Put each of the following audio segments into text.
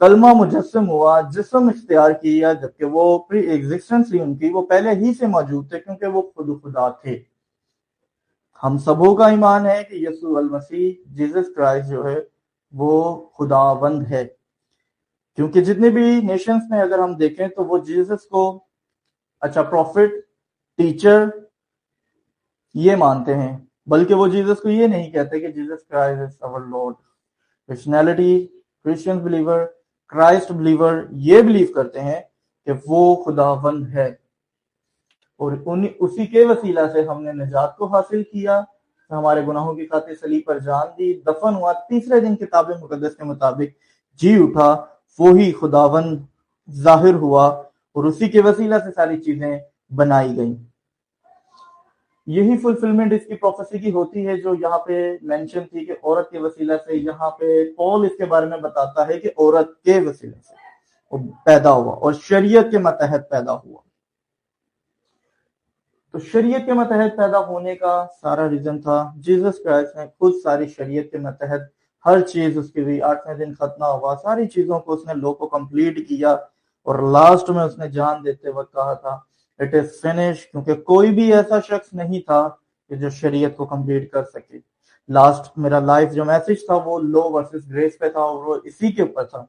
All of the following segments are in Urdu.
کلمہ مجسم ہوا، جسم اختیار کیا، جبکہ وہ پری ایگزسٹنس تھی ان کی، وہ پہلے ہی سے موجود تھے کیونکہ وہ خود خدا تھے۔ ہم سبوں کا ایمان ہے کہ یسوع المسیح جیزس کرائسٹ جو ہے وہ خداوند ہے، کیونکہ جتنے بھی نیشنز میں اگر ہم دیکھیں تو وہ جیزس کو اچھا پروفٹ، ٹیچر یہ مانتے ہیں، بلکہ وہ جیزس کو یہ نہیں کہتے کہ Jesus Christ is our Lord. Christianity, Christian believer, Christ believer یہ بلیو کرتے ہیں کہ وہ خداوند ہے، اور اسی کے وسیلہ سے ہم نے نجات کو حاصل کیا، ہمارے گناہوں کی خاطر صلیب پر جان دی، دفن ہوا، تیسرے دن کتاب مقدس کے مطابق جی اٹھا، وہی خداوند ظاہر ہوا، اور اسی کے وسیلہ سے ساری چیزیں بنائی گئیں۔ یہی فلفلمنٹ اس کی پروفیسی کی ہوتی ہے جو یہاں پہ مینشن تھی کہ عورت کے وسیلہ سے، یہاں پہ پول اس کے بارے میں بتاتا ہے کہ عورت کے وسیلہ سے وہ پیدا ہوا اور شریعت کے متحد پیدا ہوا۔ تو شریعت کے متحد پیدا ہونے کا سارا ریزن تھا جیزس کرائسٹ نے خود ساری شریعت کے متحد ہر چیز اس کی ہوئی، 8ویں دن ختم ہوا، ساری چیزوں کو اس نے لوگ کو کمپلیٹ کیا، اور لاسٹ میں اس نے جان دیتے وقت کہا تھا اٹ از فنش، کیونکہ کوئی بھی ایسا شخص نہیں تھا کہ جو شریعت کو کمپلیٹ کر سکے۔ لاسٹ میرا لائف جو میسج تھا وہ لو ورسز گریس پہ تھا، اور وہ اسی کے اوپر تھا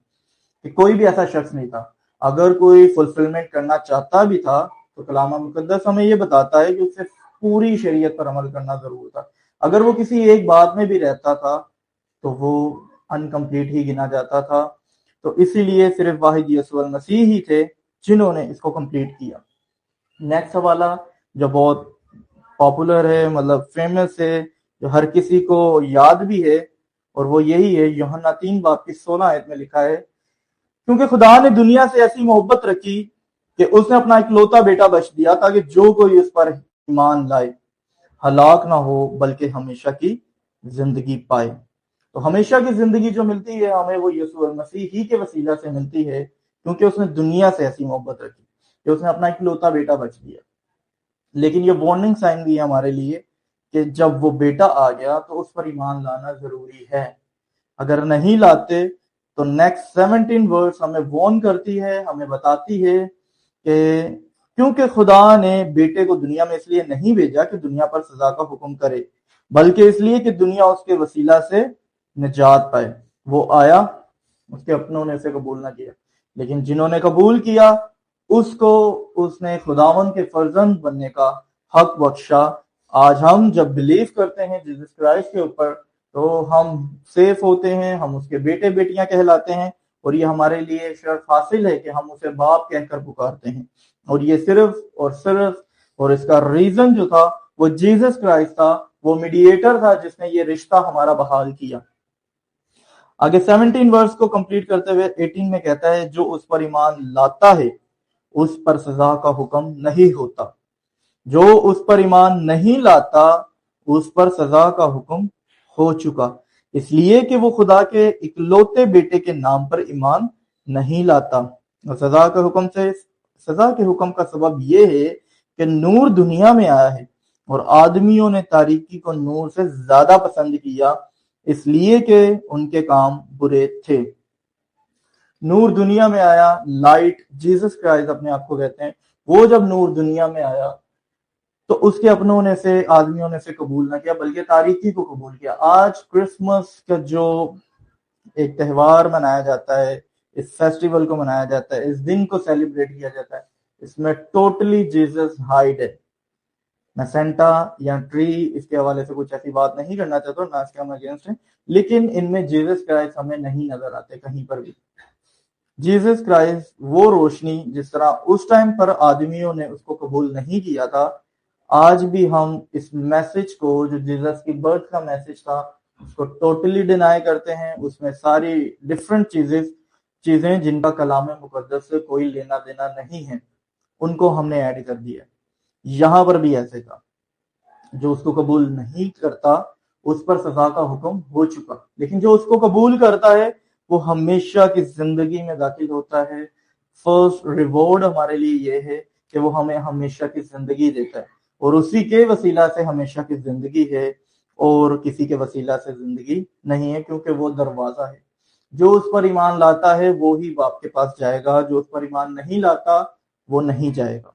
کہ کوئی بھی ایسا شخص نہیں تھا۔ اگر کوئی فلفلمنٹ کرنا چاہتا بھی تھا تو کلام مقدس ہمیں یہ بتاتا ہے کہ اسے پوری شریعت پر عمل کرنا ضرور تھا۔ اگر وہ کسی ایک بات میں بھی رہتا تھا تو وہ انکمپلیٹ ہی گنا جاتا تھا۔ تو اسی لیے صرف واحد یسوع المسیح ہی تھے جنہوں نے اس کو کمپلیٹ کیا۔ نیکسٹ حوالہ جو بہت پاپولر ہے، مطلب فیمس ہے، جو ہر کسی کو یاد بھی ہے، اور وہ یہی ہے، یوحنا 3:16 میں لکھا ہے، کیونکہ خدا نے دنیا سے ایسی محبت رکھی کہ اس نے اپنا اکلوتا بیٹا بخش دیا تاکہ جو کوئی اس پر ایمان لائے ہلاک نہ ہو بلکہ ہمیشہ کی زندگی پائے۔ تو ہمیشہ کی زندگی جو ملتی ہے ہمیں وہ یسوع المسیح ہی کے وسیلہ سے ملتی ہے، کیونکہ اس نے دنیا سے ایسی محبت رکھی کہ اس نے اپنا اکلوتا بیٹا بخش دیا۔ لیکن یہ وارننگ سائن بھی ہے ہمارے لیے کہ جب وہ بیٹا آ گیا تو اس پر ایمان لانا ضروری ہے۔ اگر نہیں لاتے تو نیکسٹ 17 ورڈز ہمیں وارن کرتی ہے، ہمیں بتاتی ہے کہ کیونکہ خدا نے بیٹے کو دنیا میں اس لیے نہیں بھیجا کہ دنیا پر سزا کا حکم کرے، بلکہ اس لیے کہ دنیا اس کے وسیلہ سے نجات پائے۔ وہ آیا، اس کے اپنوں نے اسے قبول نہ کیا، لیکن جنہوں نے قبول کیا اس کو اس نے خداوند کے فرزند بننے کا حق بخشا۔ آج ہم جب بلیو کرتے ہیں جیزس کرائسٹ کے اوپر تو ہم سیف ہوتے ہیں، ہم اس کے بیٹے بیٹیاں کہلاتے ہیں، اور یہ ہمارے لیے شرف حاصل ہے کہ ہم اسے باپ کہہ کر پکارتے ہیں، اور یہ صرف اور صرف، اور اس کا ریزن جو تھا وہ جیزس کرائسٹ تھا، وہ میڈیٹر تھا جس نے یہ رشتہ ہمارا بحال کیا۔ آگے 17 ورس کو کمپلیٹ کرتے ہوئے 18 میں کہتا ہے، جو اس پر ایمان لاتا ہے اس پر سزا کا حکم نہیں ہوتا، جو اس پر ایمان نہیں لاتا اس پر سزا کا حکم ہو چکا، اس لیے کہ وہ خدا کے اکلوتے بیٹے کے نام پر ایمان نہیں لاتا۔ اور سزا کے حکم کا سبب یہ ہے کہ نور دنیا میں آیا ہے اور آدمیوں نے تاریکی کو نور سے زیادہ پسند کیا، اس لیے کہ ان کے کام برے تھے۔ نور دنیا میں آیا، لائٹ جیزس کرائسٹ اپنے آپ کو کہتے ہیں، وہ جب نور دنیا میں آیا تو اس کے اپنوں نے سے آدمیوں نے سے قبول نہ کیا بلکہ تاریکی کو قبول کیا۔ آج کرسمس کا جو ایک تہوار منایا جاتا ہے، اس فیسٹیول کو منایا جاتا ہے، اس دن کو سیلیبریٹ کیا جاتا ہے، اس میں ٹوٹلی جیزس ہائڈ ہے۔ میں سینٹا یا ٹری اس کے حوالے سے کچھ ایسی بات نہیں کرنا چاہتا ہوں، نہ اس کے ہم اگینسٹ ہیں، لیکن ان میں جیزس کرائسٹ ہمیں نہیں نظر آتے کہیں پر بھی۔ جیزس کرائسٹ وہ روشنی جس طرح اس ٹائم پر آدمیوں نے اس کو قبول نہیں کیا تھا، آج بھی ہم اس میسج کو جو جیزس کی برتھ کا میسج تھا اس کو ٹوٹلی ڈینائی کرتے ہیں۔ اس میں ساری ڈفرنٹ چیزیں جن کا کلام مقدس سے کوئی لینا دینا نہیں ہے ان کو ہم نے ایڈ کر دیا۔ یہاں پر بھی ایسے تھا، جو اس کو قبول نہیں کرتا اس پر سزا کا حکم ہو چکا، لیکن جو اس کو قبول کرتا ہے وہ ہمیشہ کی زندگی میں داخل ہوتا ہے۔ فرسٹ ریوارڈ ہمارے لیے یہ ہے کہ وہ ہمیں ہمیشہ کی زندگی دیتا ہے، اور اسی کے وسیلہ سے ہمیشہ کی زندگی ہے، اور کسی کے وسیلہ سے زندگی نہیں ہے، کیونکہ وہ دروازہ ہے۔ جو اس پر ایمان لاتا ہے وہی باپ کے پاس جائے گا، جو اس پر ایمان نہیں لاتا وہ نہیں جائے گا۔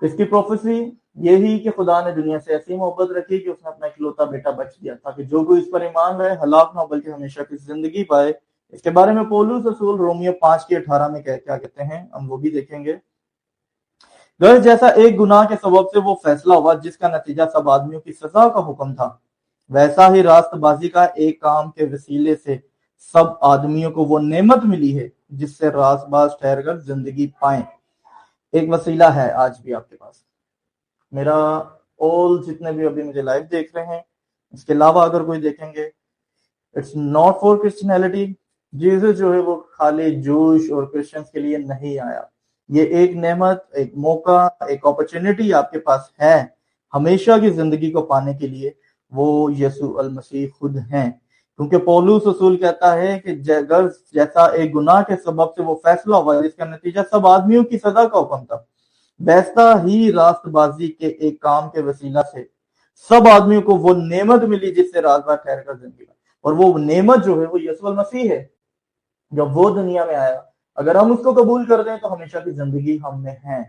اس کی پروفیسی یہی کہ خدا نے دنیا سے ایسی محبت رکھی کہ اس نے اپنا اکلوتا بیٹا بخش دیا تاکہ جو کوئی اس پر ایمان رہے ہلاک نہ ہو بلکہ ہمیشہ کی زندگی پائے۔ اس کے بارے میں پولس رسول رومیو 5:18 میں کیا کہتے ہیں ہم وہ بھی دیکھیں گے۔ گر جیسا ایک گناہ کے سبب سے وہ فیصلہ ہوا جس کا نتیجہ سب آدمیوں کی سزا کا حکم تھا، ویسا ہی راست بازی کا ایک کام کے وسیلے سے سب آدمیوں کو وہ نعمت ملی ہے جس سے راست باز ٹھہر کر زندگی پائیں۔ ایک وسیلہ ہے آج بھی آپ کے پاس۔ میرا جتنے بھی ابھی مجھے لائیو دیکھ رہے ہیں، اس کے علاوہ اگر کوئی دیکھیں گے، اٹس ناٹ فار کرسچینلٹی۔ جیسس جو ہے وہ خالی جوش اور کرسچنس کے لیے نہیں آیا۔ یہ ایک نعمت، ایک موقع، ایک اپرچونٹی آپ کے پاس ہے ہمیشہ کی زندگی کو پانے کے لیے، وہ یسوع المسیح خود ہیں۔ کیونکہ پولس رسول کہتا ہے کہ جیسا ایک گناہ کے سبب سے وہ فیصلہ ہوا جس کا نتیجہ سب آدمیوں کی سزا کا حکم تھا، ویسا ہی راست بازی کے ایک کام کے وسیلہ سے سب آدمیوں کو وہ نعمت ملی جس سے راست باز ٹھہر کر زندگی پائے۔ اور وہ نعمت جو ہے وہ یسوع المسیح ہے۔ جب وہ دنیا میں آیا، اگر ہم اس کو قبول کر دیں تو ہمیشہ کی زندگی ہم میں ہے،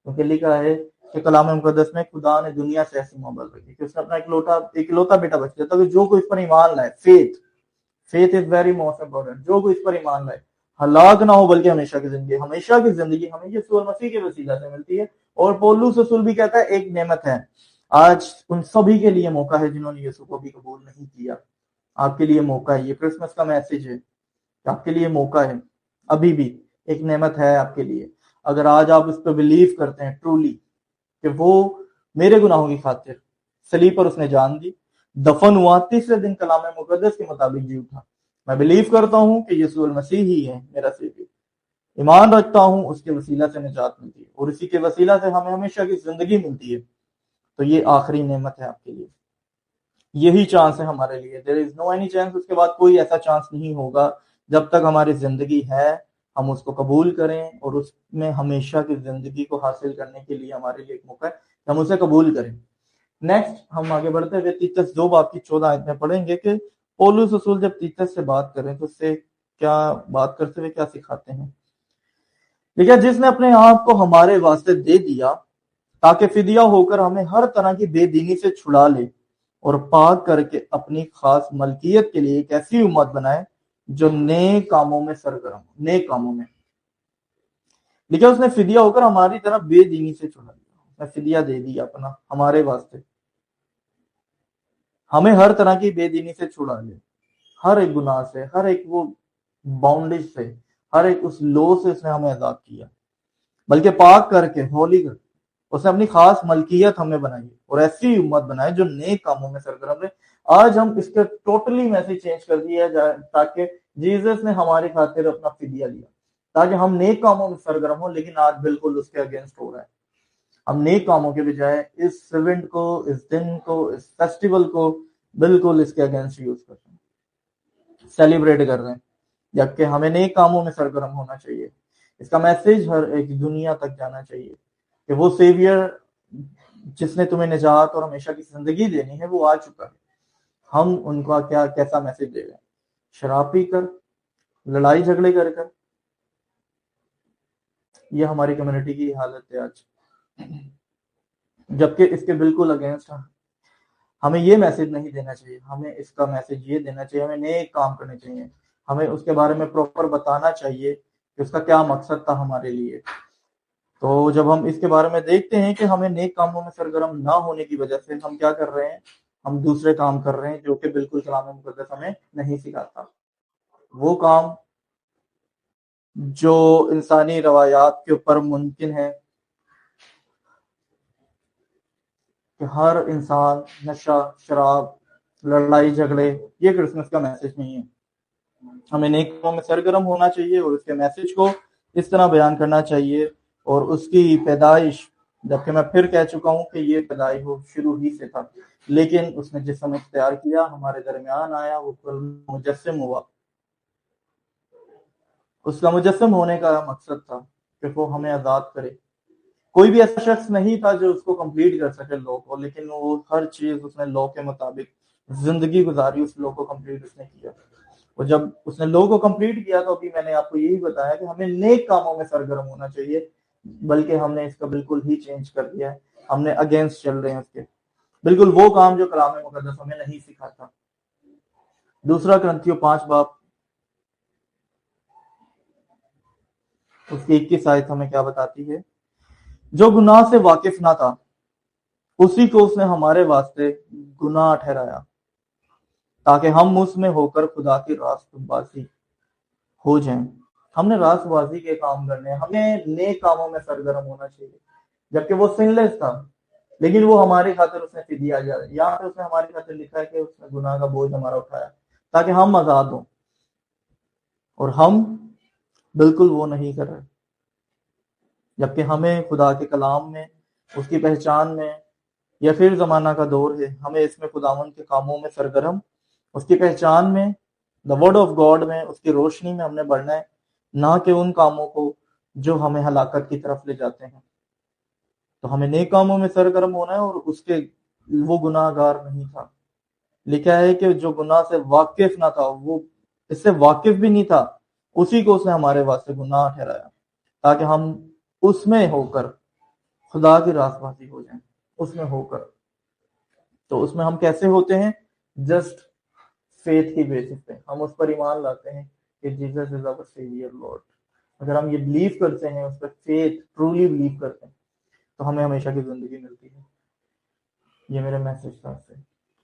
کیونکہ لکھا ہے کہ کلام مقدس میں خدا نے دنیا سے ایسی محبت رکھی کہ اس نے اپنا اکلوتا بیٹا بخش دیا تاکہ جو کوئی اس پر ایمان لائے، faith is very most important, جو کوئی اس پر ایمان لائے ہلاک نہ ہو بلکہ ہمیشہ کی زندگی ہمیں یسوع المسیح کے وسیلہ سے ملتی ہے۔ اور پولس رسول بھی کہتا ہے ایک نعمت ہے۔ آج ان سبھی کے لیے موقع ہے جنہوں نے یسوع کو بھی قبول نہیں کیا، آپ کے لیے موقع ہے۔ یہ کرسمس کا میسج ہے، آپ کے لیے موقع ہے، ابھی بھی ایک نعمت ہے آپ کے لیے۔ اگر آج آپ اس پہ بلیو کرتے ہیں ٹرولی کہ وہ میرے گناہوں کی خاطر صلیب پر اس نے جان دی، دفن ہوا، تیسرے دن کلام مقدس کے مطابق جی اٹھا، میں بلیو کرتا ہوں کہ یسوع المسیح ہی ہے میرا سیویئر، ایمان رکھتا ہوں اس کے وسیلہ سے نجات ملتی ہے اور اسی کے وسیلہ سے ہمیں ہمیشہ کی زندگی ملتی ہے، تو یہ آخری نعمت ہے آپ کے لیے، یہی چانس ہے ہمارے لیے۔ دیر از نو اینی چانس، اس کے بعد کوئی ایسا چانس نہیں ہوگا۔ جب تک ہماری زندگی ہے ہم اس کو قبول کریں اور اس میں ہمیشہ کی زندگی کو حاصل کرنے کے لیے ہمارے لیے ایک موقع ہے کہ ہم اسے قبول کریں۔ نیکسٹ ہم آگے بڑھتے ہوئے تیتس 2 باب کی 14 آیت میں پڑھیں گے کہ پولس رسول جب تیتس سے بات کریں تو اس سے کیا بات کرتے ہوئے کیا سکھاتے ہیں۔ لیکن جس نے اپنے آپ کو ہمارے واسطے دے دیا تاکہ فدیہ ہو کر ہمیں ہر طرح کی بے دینی سے چھڑا لے اور پاک کر کے اپنی خاص ملکیت کے لیے ایک ایسی امت بنائے جو نیک کاموں میں سرگرم ہو، نیک کاموں میں۔ لیکن اس نے فدیہ ہو کر ہماری طرف بے دینی سے چھڑا لیا، اس نے فدیہ دے دیا اپنا ہمارے واسطے، ہمیں ہر طرح کی بے دینی سے چھڑا لے، ہر ایک گناہ سے، ہر ایک وہ باؤنڈیج سے، ہر ایک اس لو سے اس نے ہمیں آزاد کیا، بلکہ پاک کر کے ہولی کر اس نے اپنی خاص ملکیت ہمیں بنائی اور ایسی امت بنائے جو نیک کاموں میں سرگرم رہے۔ آج ہم اس کے ٹوٹلی میسج چینج کر دیا جائے تاکہ جیزس نے ہماری خاطر اپنا فدیہ لیا تاکہ ہم نیک کاموں میں سرگرم ہوں، لیکن آج بالکل اس کے اگینسٹ ہو رہا ہے۔ ہم نیک کاموں کے بجائے اس ایونٹ کو، اس دن کو، اس فیسٹیول کو بالکل اس کے اگینسٹ یوز کر رہے ہیں، سیلیبریٹ کر رہے ہیں، جبکہ ہمیں نیک کاموں میں سرگرم ہونا چاہیے۔ اس کا میسج ہر ایک دنیا تک جانا چاہیے کہ وہ سیویئر جس نے تمہیں نجات اور ہمیشہ کی زندگی دینی ہے وہ آ چکا ہے۔ ہم ان کا کیسا میسج دے رہے ہیں؟ شراب پی کر، لڑائی جھگڑے کر کر؟ یہ ہماری کمیونٹی کی حالت ہے آج، جبکہ اس کے بالکل اگینسٹ ہمیں یہ میسج نہیں دینا چاہیے۔ ہمیں اس کا میسج یہ دینا چاہیے، ہمیں نیک کام کرنے چاہیے، ہمیں اس کے بارے میں پراپر بتانا چاہیے کہ اس کا کیا مقصد تھا ہمارے لیے۔ تو جب ہم اس کے بارے میں دیکھتے ہیں کہ ہمیں نیک کاموں میں سرگرم نہ ہونے کی وجہ سے ہم کیا کر رہے ہیں، ہم دوسرے کام کر رہے ہیں جو کہ بالکل کلام مقدس ہمیں نہیں سکھاتا۔ وہ کام جو انسانی روایات کے اوپر ممکن ہے کہ ہر انسان نشہ، شراب، لڑائی جھگڑے، یہ کرسمس کا میسج نہیں ہے۔ ہمیں نیک کاموں میں سرگرم ہونا چاہیے اور اس کے میسج کو اس طرح بیان کرنا چاہیے، اور اس کی پیدائش، جبکہ میں پھر کہہ چکا ہوں کہ یہ پیدائش وہ شروع ہی سے تھا، لیکن اس نے جسم اختیار کیا، ہمارے درمیان آیا، وہ مجسم ہوا۔ اس کا مجسم ہونے کا مقصد تھا کہ وہ ہمیں آزاد کرے۔ کوئی بھی ایسا شخص نہیں تھا جو اس کو کمپلیٹ کر سکے لو کو، لیکن وہ ہر چیز اس نے لو کے مطابق زندگی گزاری، اس لو کو کمپلیٹ اس نے کیا۔ وہ جب اس نے لو کو کمپلیٹ کیا تو ابھی میں نے آپ کو یہی بتایا کہ ہمیں نیک کاموں میں سرگرم ہونا چاہیے، بلکہ ہم نے اس کا بالکل ہی چینج کر دیا ہے، ہم نے اگینسٹ چل رہے ہیں اس کے، بالکل وہ کام جو کلام مقدس ہمیں نہیں سکھاتا۔ دوسرا کرنتھیوں 5 باب اس کی 21 آیت ہمیں کیا بتاتی ہے؟ جو گناہ سے واقف نہ تھا اسی کو اس نے ہمارے واسطے گناہ ٹھہرایا تاکہ ہم اس میں ہو کر خدا کی راست بازی ہو جائیں۔ ہم نے راست بازی کے کام کرنے ہیں، ہمیں نیک کاموں میں سرگرم ہونا چاہیے، جبکہ وہ سن لیس تھا لیکن وہ ہماری خاطر اس نے فدیہ دیا، یہاں پہ اس نے ہماری خاطر لکھا ہے کہ اس نے گناہ کا بوجھ ہمارا اٹھایا تاکہ ہم آزاد ہوں، اور ہم بالکل وہ نہیں کر رہے، جبکہ ہمیں خدا کے کلام میں، اس کی پہچان میں، یا پھر زمانہ کا دور ہے، ہمیں اس میں خداوند کے کاموں میں سرگرم، اس کی پہچان میں، دا ورڈ آف گاڈ میں، اس کی روشنی میں ہم نے بڑھنا ہے، نہ کہ ان کاموں کو جو ہمیں ہلاکت کی طرف لے جاتے ہیں۔ تو ہمیں نیک کاموں میں سرگرم ہونا ہے، اور اس کے وہ گناہ گار نہیں تھا۔ لکھا ہے کہ جو گناہ سے واقف نہ تھا، وہ اس سے واقف بھی نہیں تھا، اسی کو اس نے ہمارے واسطے گناہ ٹھہرایا تاکہ ہم اس میں ہو کر خدا کی راست بازی ہو جائیں، اس میں ہو کر۔ تو اس میں ہم کیسے ہوتے ہیں؟ جسٹ فیتھ کی بیسس پہ ہم اس پر ایمان لاتے ہیں کہ Jesus is our saviour lord. اگر ہم یہ بلیو کرتے ہیں، اس پر فیتھ ٹرولی بلیو کرتے ہیں، تو ہمیں ہمیشہ کی زندگی ملتی ہے۔ یہ میرا میسج تھا سے،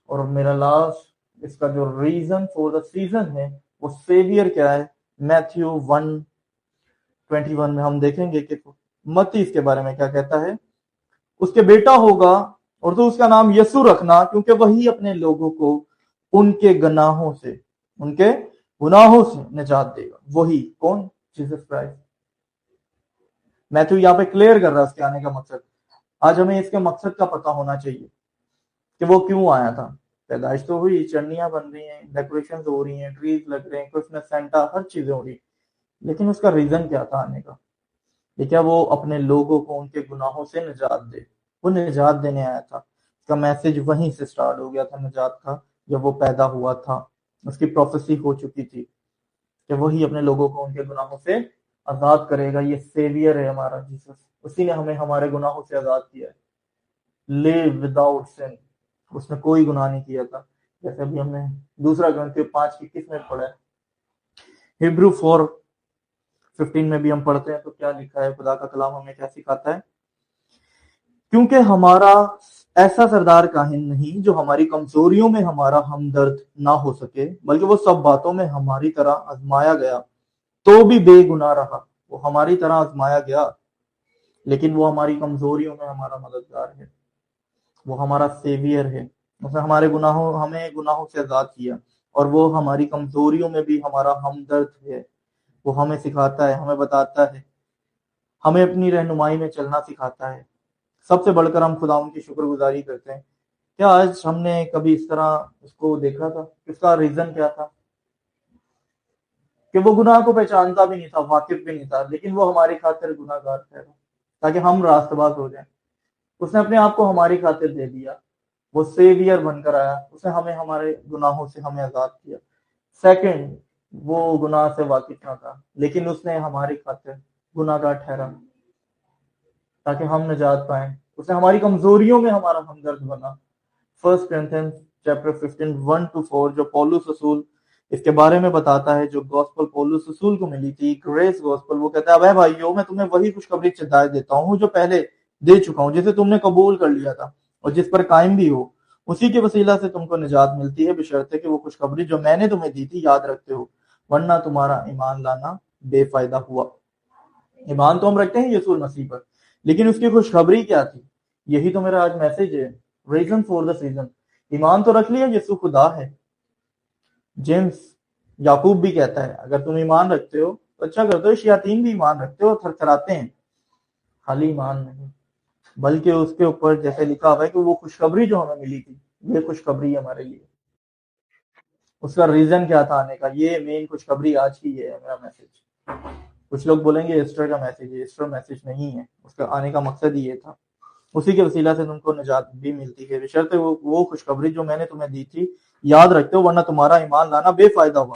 اور میرا لاسٹ اس کا جو ریزن فور دا سیزن ہے وہ سیویئر کیا ہے، میتھیو 1:21 میں ہم دیکھیں گے کہ متی اس کے بارے میں کیا کہتا ہے۔ اس کے بیٹا ہوگا اور تو اس کا نام یسوع رکھنا، کیونکہ وہی اپنے لوگوں کو ان کے گناہوں سے نجات دے گا۔ وہی کون؟ Jesus Christ. میتھیو یہاں پہ کلیئر کر رہا ہے اس کے آنے کا مقصد۔ آج ہمیں اس کے مقصد کا پتہ ہونا چاہیے کہ وہ کیوں آیا تھا۔ پیدائش تو ہوئی، چڑنیاں بن رہی ہیں، ڈیکوریشن ہو رہی ہیں، ٹریز لگ رہے ہیں، کرسمس، سینٹا، ہر چیزیں ہو رہی، لیکن اس کا ریزن کیا تھا آنے کا؟ یہ کیا وہ اپنے لوگوں کو ان کے گناہوں سے نجات دے، وہ نجات دینے آیا تھا۔ اس کا میسج وہیں سے سٹارٹ ہو گیا تھا نجات کا، جب وہ پیدا ہوا تھا۔ اس کی پروفیسی ہو چکی تھی کہ وہی اپنے لوگوں کو ان کے گناہوں سے آزاد کرے گا۔ یہ سیویئر ہے ہمارا جیسس، اسی نے ہمیں ہمارے گناہوں سے آزاد کیا ہے۔ لیو وداؤٹ سن، اس نے کوئی گناہ نہیں کیا تھا، جیسے ابھی ہم نے دوسرا کرنتھیوں 5:21 میں پڑھا ہے۔ ہبرو 4:15 میں بھی ہم پڑھتے ہیں تو کیا لکھا ہے، خدا کا کلام ہمیں کیا سکھاتا ہے؟ کیونکہ ہمارا ایسا سردار کاہن نہیں جو ہماری کمزوریوں میں ہمارا ہمدرد نہ ہو سکے، بلکہ وہ سب باتوں میں ہماری طرح آزمایا گیا تو بھی بے گناہ رہا۔ وہ ہماری طرح آزمایا گیا لیکن وہ ہماری کمزوریوں میں ہمارا مددگار ہے، وہ ہمارا سیویئر ہے۔ اس نے ہمیں گناہوں سے آزاد کیا، اور وہ ہماری کمزوریوں میں بھی ہمارا ہمدرد ہے۔ وہ ہمیں سکھاتا ہے، ہمیں بتاتا ہے، ہمیں اپنی رہنمائی میں چلنا سکھاتا ہے۔ سب سے بڑھ کر ہم خدا ان کی شکر گزاری کرتے ہیں۔ کیا آج ہم نے کبھی اس طرح اس کو دیکھا تھا؟ اس کا ریزن کیا تھا؟ کہ وہ گناہ کو پہچانتا بھی نہیں تھا، واقف بھی نہیں تھا، لیکن وہ ہماری خاطر گناہ گار ٹھہرا تاکہ ہم راست باز ہو جائیں۔ اس نے اپنے آپ کو ہماری خاطر دے دیا، وہ سیویئر بن کر آیا، اس نے ہمیں ہمارے گناہوں سے ہمیں آزاد کیا۔ سیکنڈ، وہ گناہ سے واقف نہ تھا لیکن اس نے ہماری خاطر گناہ گار ٹھہرا تاکہ ہم نجات پائیں۔ اس نے ہماری کمزوریوں میں ہمارا ہمدرد بنا۔ 1 Corinthians chapter 15 1-4 جو پولس رسول اس کے بارے میں بتاتا ہے، جو گوسپل پولس رسول کو ملی تھی، گریس گوسپل، وہ کہتا ہے، اے بھائیو، میں تمہیں وہی خوشخبری ہدایت دیتا ہوں جو پہلے دے چکا ہوں، جسے تم نے قبول کر لیا تھا اور جس پر قائم بھی ہو۔ اسی کے وسیلہ سے تم کو نجات ملتی ہے، بشرطے کہ وہ خوشخبری جو میں نے تمہیں دی تھی یاد رکھتے ہو، ورنہ تمہارا ایمان لانا بے فائدہ ہوا۔ ایمان تو ہم رکھتے ہیں یسوع مسیح پر، لیکن اس کی خوشخبری کیا تھی؟ یہی تو میرا آج میسج ہے، ریزن فور دا سیزن۔ ایمان تو رکھ لیا یسوع خدا ہے۔ جیمس یعقوب بھی کہتا ہے، اگر تم ایمان رکھتے ہو تو اچھا کرتے ہو، شیاطین بھی ایمان رکھتے ہو، تھر تھراتے ہیں۔ خالی ایمان نہیں، بلکہ اس کے اوپر جیسے لکھا ہوا ہے کہ وہ خوشخبری جو ہمیں ملی تھی، یہ خوشخبری ہمارے لیے۔ اس کا ریزن کیا تھا آنے کا؟ یہ مین خوشخبری آج کی یہ ہے میرا میسج۔ کچھ لوگ بولیں گے ایسٹر کا میسج ہے، ایسٹر میسج نہیں ہے، اس کا آنے کا مقصد ہی یہ تھا۔ اسی کے وسیلہ سے تم کو نجات بھی ملتی ہے، بشرطے وہ خوشخبری جو میں نے تمہیں دی تھی یاد رکھتے ہو، ورنہ تمہارا ایمان لانا بے فائدہ ہوا۔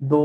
2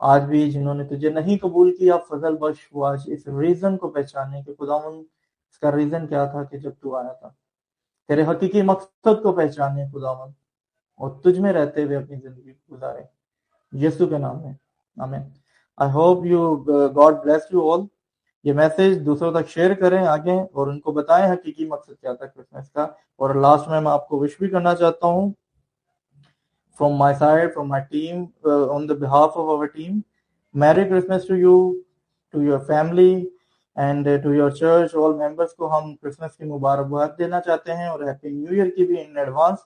آج بھی جنہوں نے تجھے نہیں قبول کیا فضل بخش وہ آج اس ریزن کو پہچانے کہ خداوند اس کا ریزن کیا تھا کہ جب تو آیا تھا، تیرے حقیقی مقصد کو پہچانے خداوند، اور تجھ میں رہتے ہوئے اپنی زندگی گزارے، یسوع کے نام میں آمین۔ I hope you God bless you all. یہ میسج دوسروں تک شیئر کریں آگے، اور ان کو بتائیں حقیقی مقصد کیا تھا کرسمس کا۔ اور لاسٹ میں آپ کو وش بھی کرنا چاہتا ہوں from my side, from my team, on the behalf of our team, Merry Christmas to you, to your family, and to your church. All members کو ہم کرسمس کی مبارکباد دینا چاہتے ہیں، اور ہیپی نیو ایئر کی بھی ان ایڈوانس۔